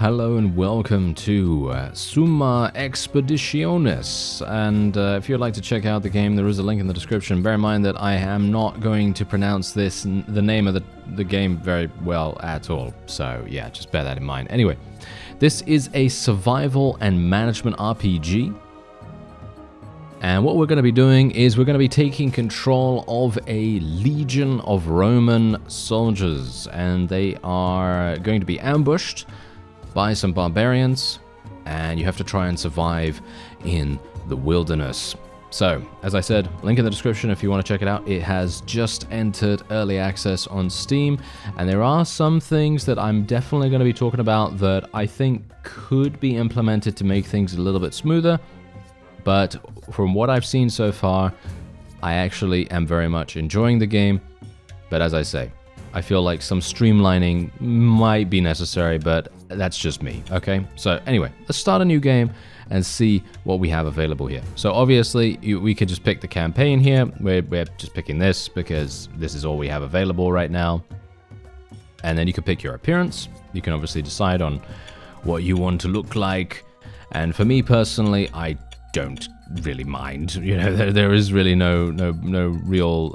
Hello and welcome to Summa Expeditionis, and if you'd like to check out the game, there is a link in the description. Bear in mind that I am not going to pronounce the name of the game very well at all, so yeah, just bear that in mind. Anyway, this is a survival and management RPG, and what we're going to be doing is we're going to be taking control of a legion of Roman soldiers, and they are going to be ambushed by some barbarians, and you have to try and survive in the wilderness. So, as I said, link in the description if you want to check it out. It has just entered early access on Steam, and there are some things that I'm definitely going to be talking about that I think could be implemented to make things a little bit smoother, but from what I've seen so far, I actually am very much enjoying the game. But as I say, I feel like some streamlining might be necessary, but that's just me, okay? So anyway, let's start a new game and see what we have available here. So obviously, we could just pick the campaign here. We're just picking this because this is all we have available right now. And then you can pick your appearance. You can obviously decide on what you want to look like. And for me personally, I don't really mind. You know, there is really no real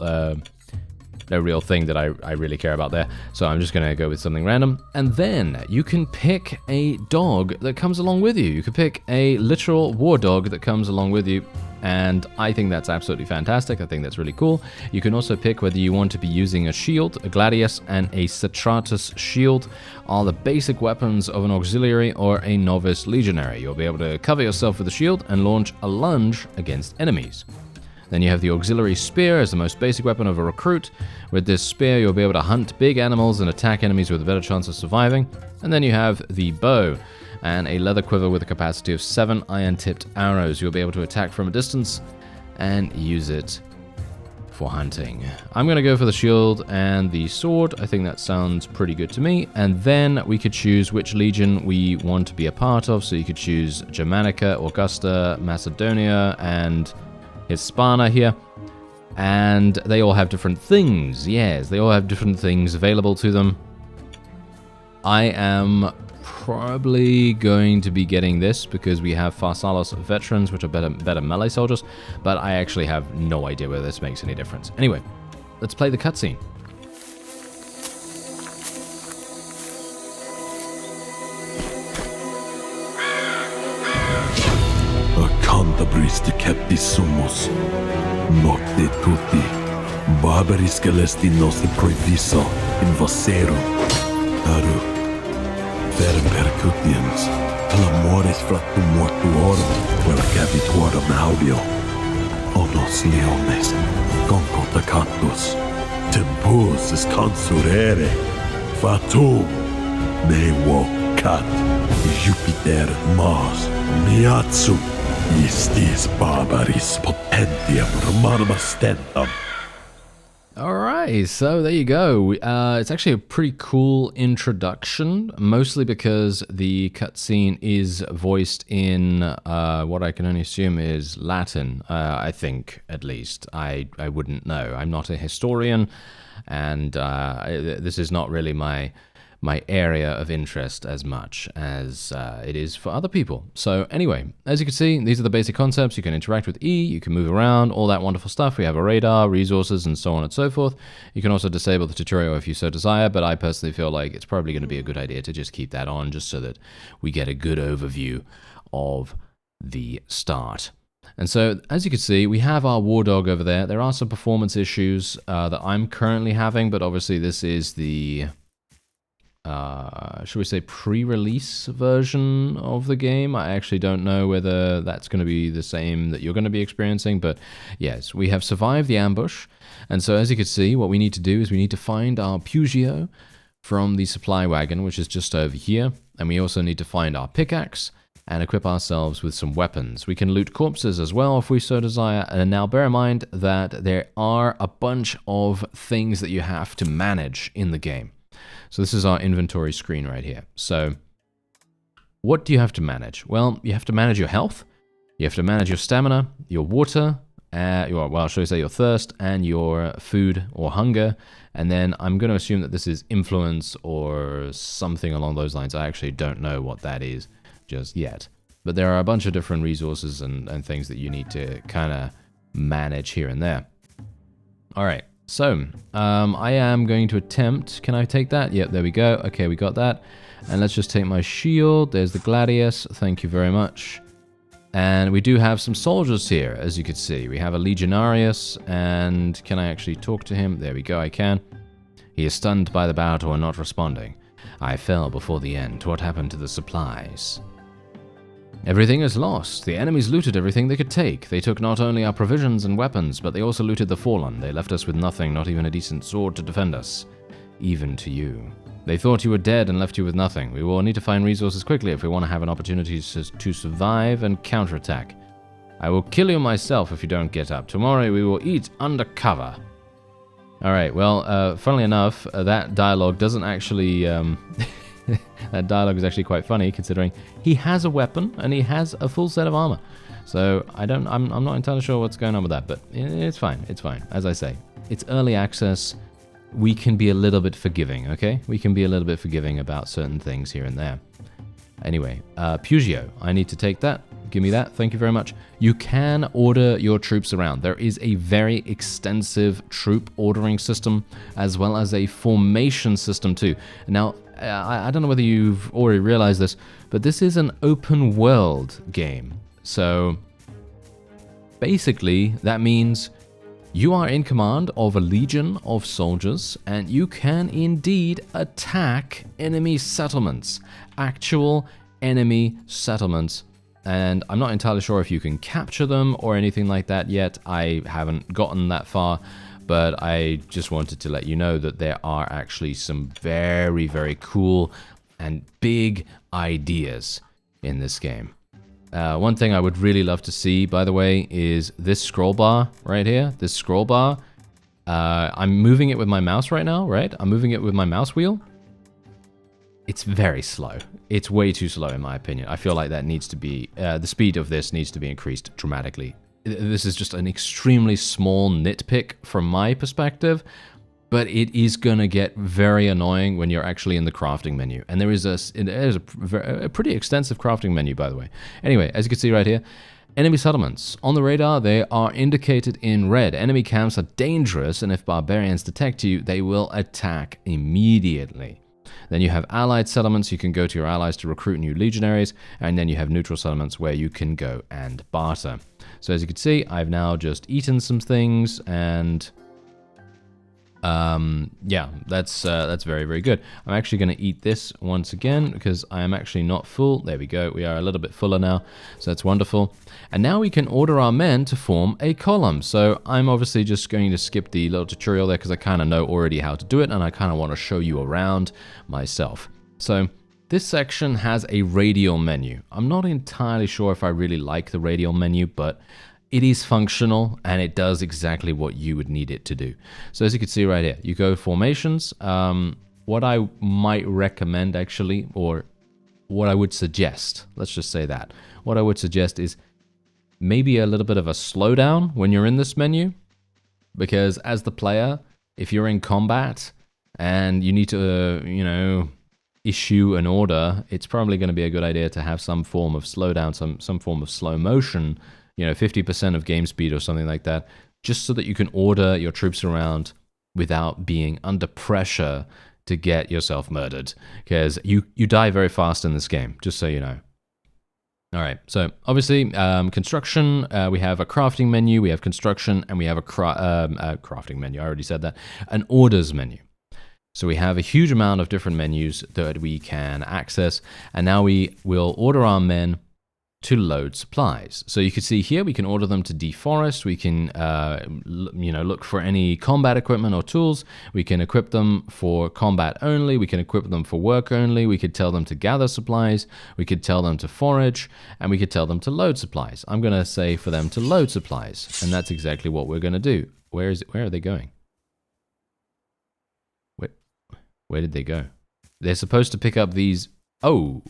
thing that I really care about there. So I'm just going to go with something random. And then you can pick a dog that comes along with you. You can pick a literal war dog that comes along with you. And I think that's absolutely fantastic. I think that's really cool. You can also pick whether you want to be using a shield. A gladius and a Satratus shield are the basic weapons of an auxiliary or a novice legionary. You'll be able to cover yourself with a shield and launch a lunge against enemies. Then you have the auxiliary spear as the most basic weapon of a recruit. With this spear, you'll be able to hunt big animals and attack enemies with a better chance of surviving. And then you have the bow and a leather quiver with a capacity of 7 iron-tipped arrows. You'll be able to attack from a distance and use it for hunting. I'm going to go for the shield and the sword. I think that sounds pretty good to me. And then we could choose which legion we want to be a part of. So you could choose Germanica, Augusta, Macedonia, and Hispana here, and they all have different things. Yes, they all have different things available to them. I am probably going to be getting this because we have Pharsalos veterans, which are better melee soldiers, but I actually have no idea whether this makes any difference. Anyway, let's play the cutscene. Cantabristi Captissumus, nocte tutti, barbaris celestinos proviso invaserum, aru, verum percutiens, clamores frattum mortuorum, quella capitorum audio, onos leones, concota cactus, tempus is consurere, fatum, nevo cat, Jupiter Mars, miatsum, Istis barbaris potentiam romanum ostentam. Alright, so there you go. It's actually a pretty cool introduction, mostly because the cutscene is voiced in what I can only assume is Latin, I think, at least. I wouldn't know. I'm not a historian, and this is not really my area of interest as much as it is for other people. So anyway, as you can see, these are the basic concepts. You can interact with E, you can move around, all that wonderful stuff. We have a radar, resources, and so on and so forth. You can also disable the tutorial if you so desire, but I personally feel like it's probably going to be a good idea to just keep that on, just so that we get a good overview of the start. And so, as you can see, we have our war dog over there. There are some performance issues that I'm currently having, but obviously this is the should we say pre-release version of the game. I actually don't know whether that's going to be the same that you're going to be experiencing, but yes, we have survived the ambush. And so as you can see, what we need to do is we need to find our Pugio from the supply wagon, which is just over here. And we also need to find our pickaxe and equip ourselves with some weapons. We can loot corpses as well if we so desire. And now bear in mind that there are a bunch of things that you have to manage in the game. So this is our inventory screen right here. So what do you have to manage? Well, you have to manage your health, you have to manage your stamina, your water, well, should I say your thirst and your food or hunger. And then I'm going to assume that this is influence or something along those lines. I actually don't know what that is just yet. But there are a bunch of different resources and things that you need to kind of manage here and there. All right, so I am going to attempt... Can I take that? Yep, there we go. Okay, we got that. And let's just take my shield. There's the Gladius. Thank you very much. And we do have some soldiers here, as you can see. We have a Legionarius, and can I actually talk to him? There we go, I can. He is stunned by the battle and not responding. I fell before the end. What happened to the supplies? Everything is lost. The enemies looted everything they could take. They took not only our provisions and weapons, but they also looted the fallen. They left us with nothing, not even a decent sword to defend us. Even to you. They thought you were dead and left you with nothing. We will need to find resources quickly if we want to have an opportunity to survive and counterattack. I will kill you myself if you don't get up. Tomorrow we will eat under cover. Alright, well, funnily enough, that dialogue doesn't actually... that dialogue is actually quite funny, considering he has a weapon and he has a full set of armor. So I'm not entirely sure what's going on with that, but it's fine, it's fine. As I say, it's early access. We can be a little bit forgiving, okay? We can be a little bit forgiving about certain things here and there. Anyway, Pugio, I need to take that. Give me that, thank you very much. You can order your troops around. There is a very extensive troop ordering system, as well as a formation system too. Now, I don't know whether you've already realized this, but this is an open world game. So, basically, that means you are in command of a legion of soldiers, and you can indeed attack enemy settlements. Actual enemy settlements. And I'm not entirely sure if you can capture them or anything like that yet. I haven't gotten that far, but I just wanted to let you know that there are actually some very, very cool and big ideas in this game. One thing I would really love to see, by the way, is this scroll bar right here. This scroll bar. I'm moving it with my mouse right now, right? I'm moving it with my mouse wheel. It's very slow. It's way too slow, in my opinion. I feel like that needs to be... the speed of this needs to be increased dramatically. This is just an extremely small nitpick from my perspective, but it is going to get very annoying when you're actually in the crafting menu. And there is a pretty extensive crafting menu, by the way. Anyway, as you can see right here, enemy settlements. On the radar, they are indicated in red. Enemy camps are dangerous, and if barbarians detect you, they will attack immediately. Then you have allied settlements. You can go to your allies to recruit new legionaries, and then you have neutral settlements where you can go and barter. So as you can see, I've now just eaten some things, and yeah, that's very, very good. I'm actually going to eat this once again because I am actually not full. There we go. We are a little bit fuller now, so that's wonderful. And now we can order our men to form a column. So I'm obviously just going to skip the little tutorial there because I kind of know already how to do it, and I kind of want to show you around myself. So this section has a radial menu. I'm not entirely sure if I really like the radial menu, but it is functional, and it does exactly what you would need it to do. So as you can see right here, you go formations. What I might recommend actually, or what I would suggest, let's just say that. What I would suggest is maybe a little bit of a slowdown when you're in this menu, because as the player, if you're in combat and you need to, issue an order, it's probably going to be a good idea to have some form of slowdown, some form of slow motion, 50% of game speed or something like that, just so that you can order your troops around without being under pressure to get yourself murdered. Because you die very fast in this game, just so you know. All right, so obviously, construction, we have a crafting menu, we have construction, and we have a crafting menu, I already said that, an orders menu. So we have a huge amount of different menus that we can access, and now we will order our men to load supplies. So you can see here, we can order them to deforest, we can look for any combat equipment or tools, we can equip them for combat only, we can equip them for work only, we could tell them to gather supplies, we could tell them to forage, and we could tell them to load supplies. I'm going to say for them to load supplies, and that's exactly what we're going to do. Where are they going? Where did they go? They're supposed to pick up these... Oh,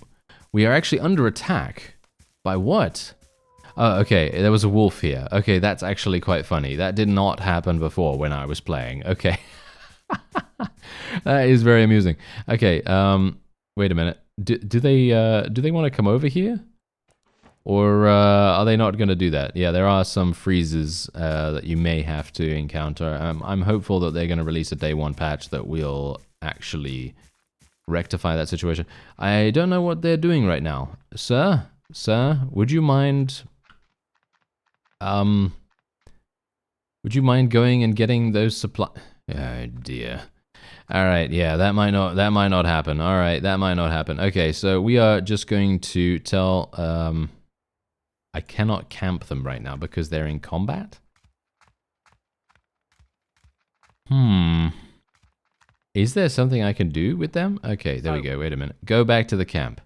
we are actually under attack. By what? Oh, okay, there was a wolf here. Okay, that's actually quite funny. That did not happen before when I was playing. Okay. That is very amusing. Okay, wait a minute. Do they want to come over here? Or are they not going to do that? Yeah, there are some freezes that you may have to encounter. I'm hopeful that they're going to release a day one patch that will actually rectify that situation. I don't know what they're doing right now. Sir, would you mind going and getting those supplies? Oh dear. All right, yeah, that might not happen. All right, that might not happen. Okay, so we are just going to tell I cannot camp them right now because they're in combat. Is there something I can do with them? Okay, there we go. Wait a minute. Go back to the camp.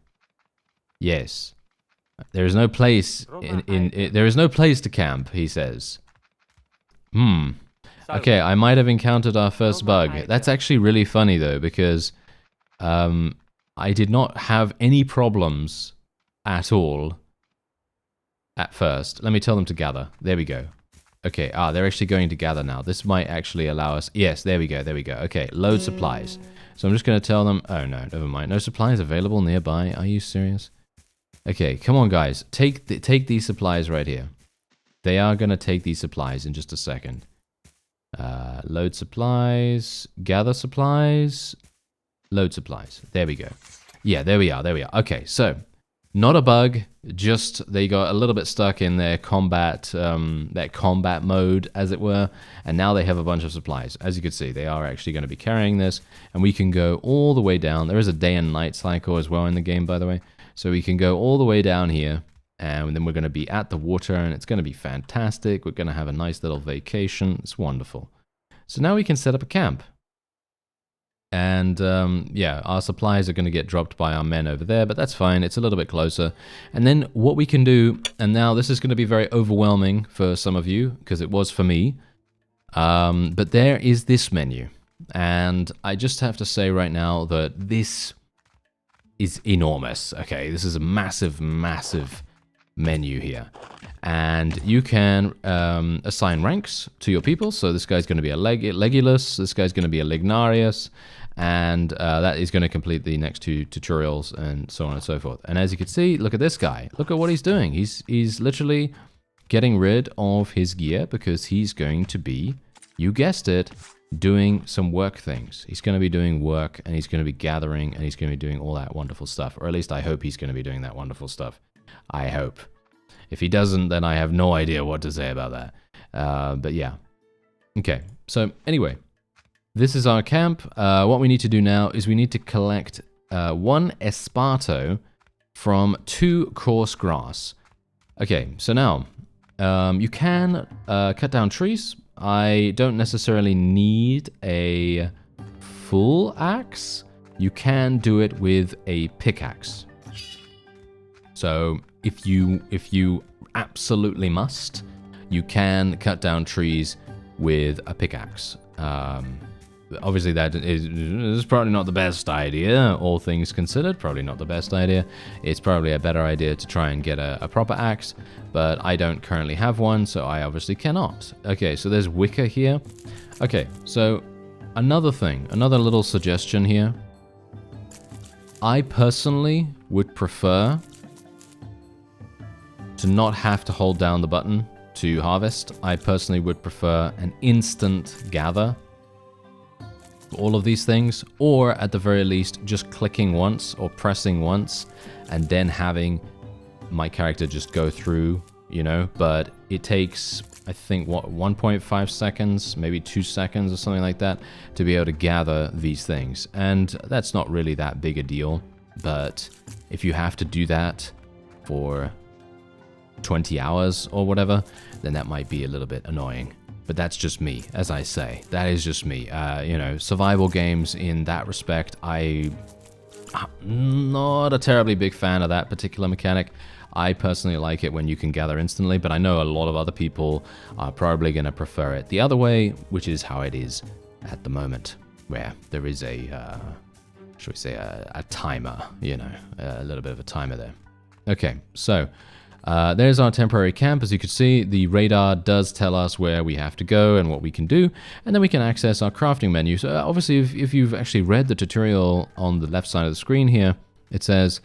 Yes. There is no place there is no place to camp, he says. Okay, I might have encountered our first bug. That's actually really funny though, because I did not have any problems at all at first. Let me tell them to gather. There we go. Okay, they're actually going to gather now. This might actually allow us... Yes, there we go, there we go. Okay, load supplies. So I'm just going to tell them... Oh, no, never mind. No supplies available nearby. Are you serious? Okay, come on, guys. Take these supplies right here. They are going to take these supplies in just a second. Load supplies. Gather supplies. Load supplies. There we go. Yeah, there we are, there we are. Okay, so... Not a bug, just they got a little bit stuck in their combat, that combat mode, as it were, and now they have a bunch of supplies. As you can see, they are actually going to be carrying this, and we can go all the way down. There is a day and night cycle as well in the game, by the way, so we can go all the way down here, and then we're going to be at the water, and it's going to be fantastic. We're going to have a nice little vacation. It's wonderful. So now we can set up a camp. And yeah, our supplies are going to get dropped by our men over there, but that's fine. It's a little bit closer. And then what we can do, and now this is going to be very overwhelming for some of you, because it was for me, but there is this menu. And I just have to say right now that this is enormous. Okay, this is a massive, massive menu here. And you can assign ranks to your people. So this guy's going to be a Legulus, this guy's going to be a Lignarius, and that is going to complete the next two tutorials and so on and so forth. And as you can see, look at this guy. Look at what he's doing. He's literally getting rid of his gear because he's going to be, you guessed it, doing some work things. He's going to be doing work, and he's going to be gathering, and he's going to be doing all that wonderful stuff. Or at least I hope he's going to be doing that wonderful stuff. I hope. If he doesn't, then I have no idea what to say about that. But yeah. Okay, so anyway, this is our camp. What we need to do now is we need to collect 1 esparto from 2 coarse grass. Okay, so now, you can cut down trees. I don't necessarily need a full axe. You can do it with a pickaxe. So if you absolutely must, you can cut down trees with a pickaxe. Obviously that is probably not the best idea, all things considered, probably not the best idea. It's probably a better idea to try and get a proper axe, but I don't currently have one, so I obviously cannot. Okay, so there's wicker here. Okay, so another thing, another little suggestion here. I personally would prefer to not have to hold down the button to harvest. I personally would prefer an instant gather for all of these things, or at the very least just clicking once or pressing once and then having my character just go through, you know, but it takes, I think, what, 1.5 seconds, maybe 2 seconds or something like that to be able to gather these things. And that's not really that big a deal, but if you have to do that for 20 hours or whatever, then that might be a little bit annoying. But that's just me, as I say. That is just me. You know, survival games in that respect, I'm not a terribly big fan of that particular mechanic. I personally like it when you can gather instantly, but I know a lot of other people are probably going to prefer it the other way, which is how it is at the moment, where there is a, should we say, a timer, you know, a little bit of a timer there. Okay, so There's our temporary camp. As you can see, the radar does tell us where we have to go and what we can do, and then we can access our crafting menu. So obviously, if you've actually read the tutorial on the left side of the screen here, it says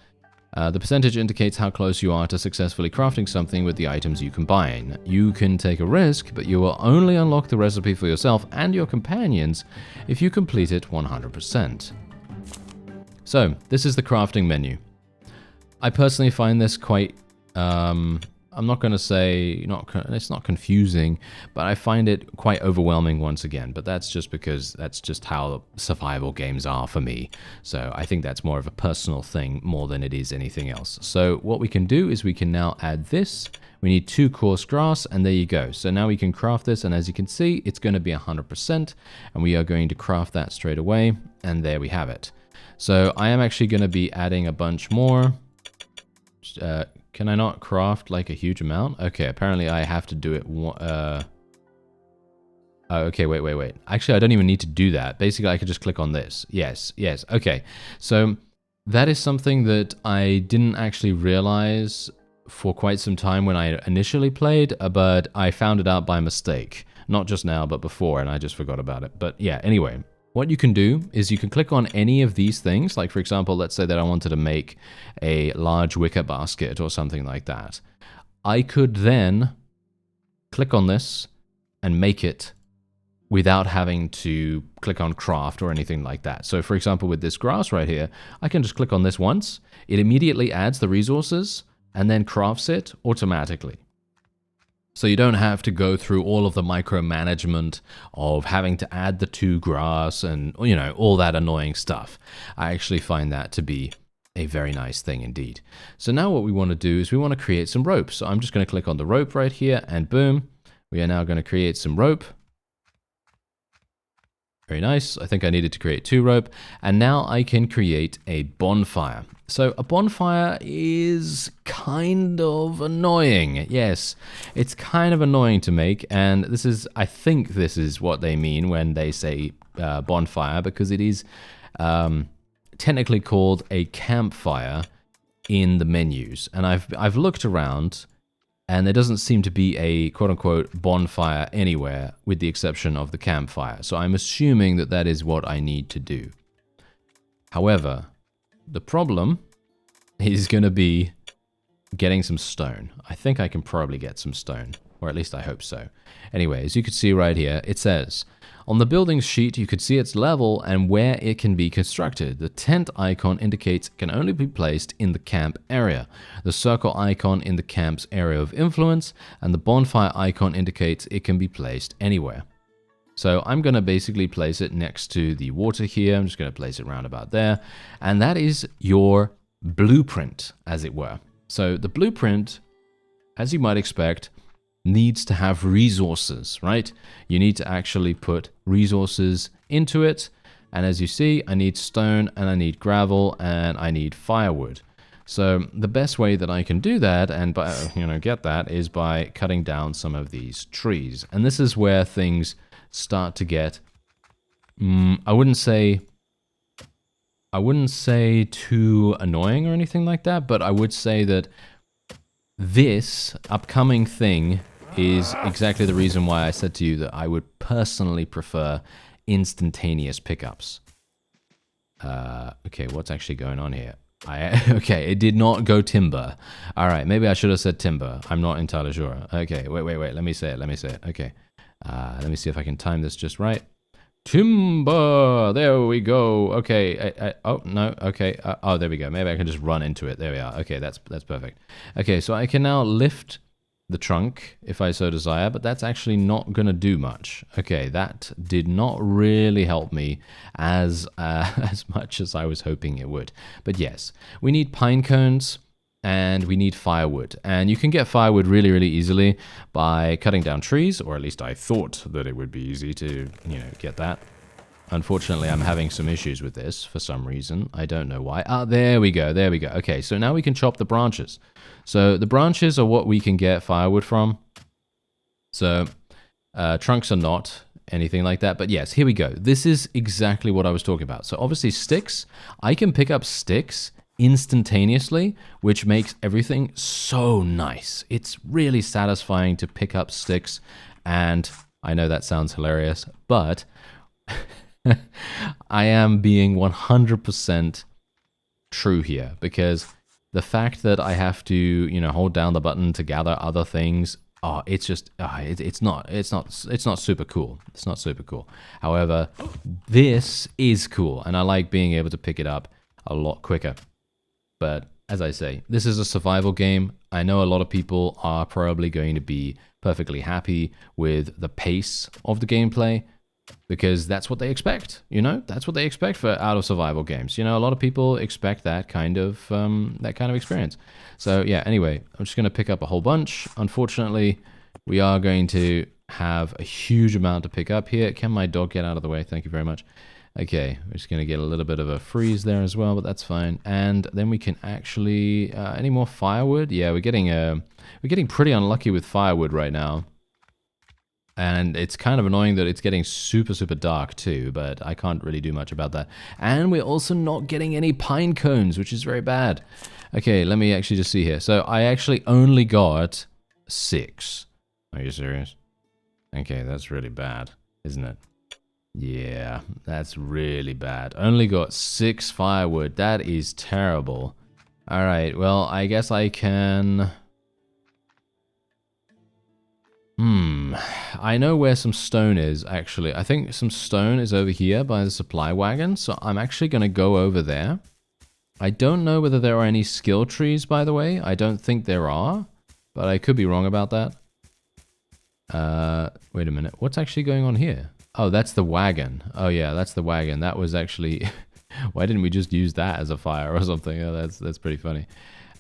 the percentage indicates how close you are to successfully crafting something with the items you combine. You can take a risk, but you will only unlock the recipe for yourself and your companions if you complete it 100%. So this is the crafting menu. I personally find this quite I'm not going to say it's not confusing, but I find it quite overwhelming once again. But that's just because that's just how survival games are for me. So I think that's more of a personal thing more than it is anything else. So what we can do is we can now add this. We need 2 coarse grass, and there you go. So now we can craft this, and as you can see, it's going to be 100%, and we are going to craft that straight away, and there we have it. So I am actually going to be adding a bunch more. Can I not craft like a huge amount? Okay, apparently I have to do it. Oh, okay, wait. Actually, I don't even need to do that. Basically, I could just click on this. Yes. Okay, so that is something that I didn't actually realize for quite some time when I initially played, but I found it out by mistake. Not just now, but before, and I just forgot about it. But yeah, anyway. What you can do is you can click on any of these things. Like, for example, let's say that I wanted to make a large wicker basket or something like that. I could then click on this and make it without having to click on craft or anything like that. So, for example, with this grass right here, I can just click on this once. It immediately adds the resources and then crafts it automatically. So you don't have to go through all of the micromanagement of having to add the 2 grass and, you know, all that annoying stuff. I actually find that to be a very nice thing indeed. So now what we want to do is we want to create some rope. So I'm just going to click on the rope right here, and boom, we are now going to create some rope. Very nice. I think I needed to create 2 rope, and now I can create a bonfire. So a bonfire is kind of annoying. Yes, it's kind of annoying to make, and this is, I think this is what they mean when they say bonfire, because it is technically called a campfire in the menus. And I've looked around, and there doesn't seem to be a quote-unquote bonfire anywhere, with the exception of the campfire. So I'm assuming that that is what I need to do. However, the problem is going to be getting some stone. I think I can probably get some stone, or at least I hope so. Anyway, as you can see right here, it says, on the buildings sheet, you could see its level and where it can be constructed. The tent icon indicates it can only be placed in the camp area. The circle icon in the camp's area of influence, and the bonfire icon indicates it can be placed anywhere. So I'm going to basically place it next to the water here. I'm just going to place it round about there. And that is your blueprint, as it were. So the blueprint, as you might expect, needs to have resources, right? You need to actually put resources into it. And as you see, I need stone, and I need gravel, and I need firewood. So the best way that I can do that and get that is by cutting down some of these trees. And this is where things start to get, I wouldn't say too annoying or anything like that, but I would say that this upcoming thing is exactly the reason why I said to you that I would personally prefer instantaneous pickups. Okay, what's actually going on here? Okay, it did not go timber. All right, maybe I should have said timber. I'm not entirely sure. Okay, wait. Let me say it. Okay. Let me see if I can time this just right. Timber! There we go. Okay. Oh, no. Okay. Oh, there we go. Maybe I can just run into it. There we are. Okay, that's perfect. Okay, so I can now lift the trunk if I so desire, but that's actually not going to do much. Okay, that did not really help me as much as I was hoping it would. But yes, we need pine cones. And we need firewood. And you can get firewood really, really easily by cutting down trees, or at least I thought that it would be easy to, get that. Unfortunately, I'm having some issues with this for some reason. I don't know why. Ah, there we go. Okay, so now we can chop the branches. So the branches are what we can get firewood from. So trunks are not anything like that. But yes, here we go. This is exactly what I was talking about. So obviously sticks, I can pick up sticks instantaneously, which makes everything so nice. It's really satisfying to pick up sticks, and I know that sounds hilarious, but I am being 100% true here, because the fact that I have to, you know, hold down the button to gather other things, it's just, it's not super cool. It's not super cool. However, this is cool, and I like being able to pick it up a lot quicker. But as I say, this is a survival game. I know a lot of people are probably going to be perfectly happy with the pace of the gameplay, because that's what they expect, you know? That's what they expect out of survival games. You know, a lot of people expect that kind of experience. So yeah, anyway, I'm just going to pick up a whole bunch. Unfortunately, we are going to have a huge amount to pick up here. Can my dog get out of the way? Thank you very much. Okay, we're just going to get a little bit of a freeze there as well, but that's fine. And then we can actually... any more firewood? Yeah, we're getting pretty unlucky with firewood right now. And it's kind of annoying that it's getting super, super dark too, but I can't really do much about that. And we're also not getting any pine cones, which is very bad. Okay, let me actually just see here. So I actually only got 6. Are you serious? Okay, that's really bad, isn't it? Yeah, that's really bad. Only got 6 firewood. That is terrible. Alright, well, I guess I can... I know where some stone is, actually. I think some stone is over here by the supply wagon, so I'm actually going to go over there. I don't know whether there are any skill trees, by the way. I don't think there are, but I could be wrong about that. Wait a minute. What's actually going on here? Oh, that's the wagon. Oh yeah, that's the wagon. That was actually... Why didn't we just use that as a fire or something? Oh, that's pretty funny.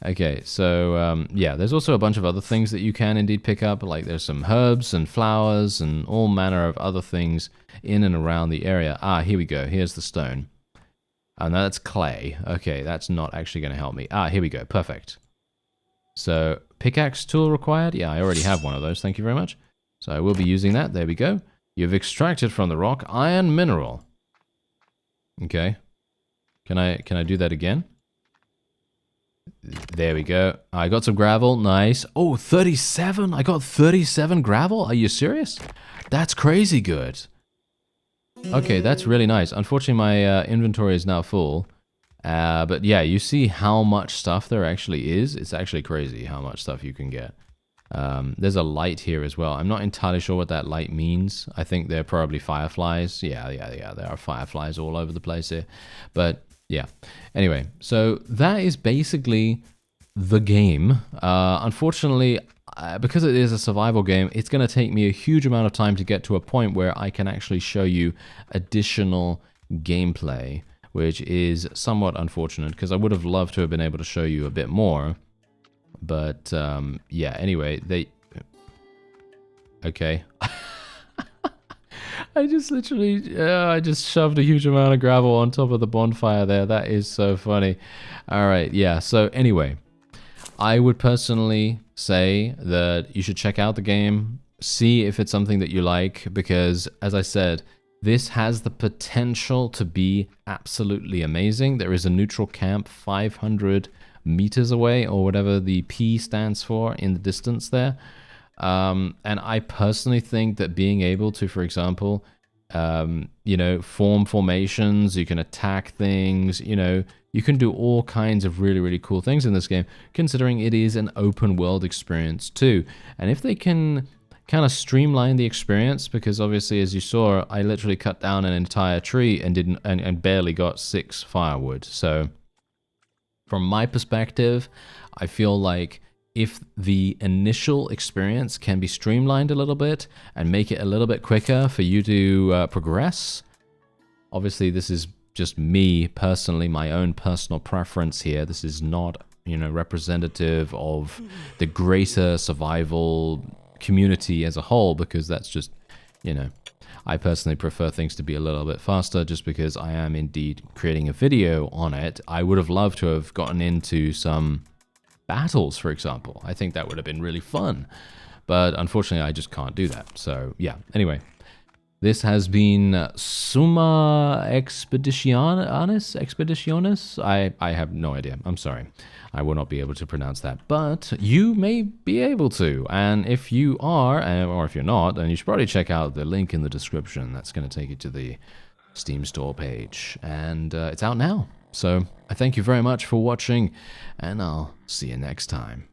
Okay, so yeah, there's also a bunch of other things that you can indeed pick up. Like there's some herbs and flowers and all manner of other things in and around the area. Ah, here we go. Here's the stone. Oh, no, that's clay. Okay, that's not actually going to help me. Ah, here we go. Perfect. So, pickaxe tool required? Yeah, I already have one of those. Thank you very much. So I will be using that. There we go. You've extracted from the rock iron mineral. Okay. Can I do that again? There we go. I got some gravel. Nice. Oh, 37. I got 37 gravel. Are you serious? That's crazy good. Okay, that's really nice. Unfortunately, my inventory is now full. But yeah, you see how much stuff there actually is. It's actually crazy how much stuff you can get. There's a light here as well. I'm not entirely sure what that light means. I think they're probably fireflies. Yeah. There are fireflies all over the place here. But yeah. Anyway, so that is basically the game. Unfortunately, because it is a survival game, it's going to take me a huge amount of time to get to a point where I can actually show you additional gameplay, which is somewhat unfortunate because I would have loved to have been able to show you a bit more. But yeah, anyway, okay. I just literally, I just shoved a huge amount of gravel on top of the bonfire there. That is so funny. All right, yeah, so anyway, I would personally say that you should check out the game, see if it's something that you like, because as I said, this has the potential to be absolutely amazing. There is a neutral camp 500 meters away, or whatever the P stands for in the distance there. And I personally think that being able to, for example, you know, form formations, you can attack things, you know, you can do all kinds of really, really cool things in this game, considering it is an open world experience too. And if they can kind of streamline the experience, because obviously, as you saw, I literally cut down an entire tree and didn't, and barely got 6 firewood. So from my perspective, I feel like if the initial experience can be streamlined a little bit and make it a little bit quicker for you to progress, obviously this is just me personally, my own personal preference here. This is not, you know, representative of the greater survival community as a whole, because that's just, you know, I personally prefer things to be a little bit faster just because I am indeed creating a video on it. I would have loved to have gotten into some battles, for example. I think that would have been really fun, but unfortunately I just can't do that. So yeah, anyway, This has been Summa Expeditionis? I have no idea. I'm sorry. I will not be able to pronounce that. But you may be able to. And if you are, or if you're not, then you should probably check out the link in the description. That's going to take you to the Steam store page. And it's out now. So I thank you very much for watching, and I'll see you next time.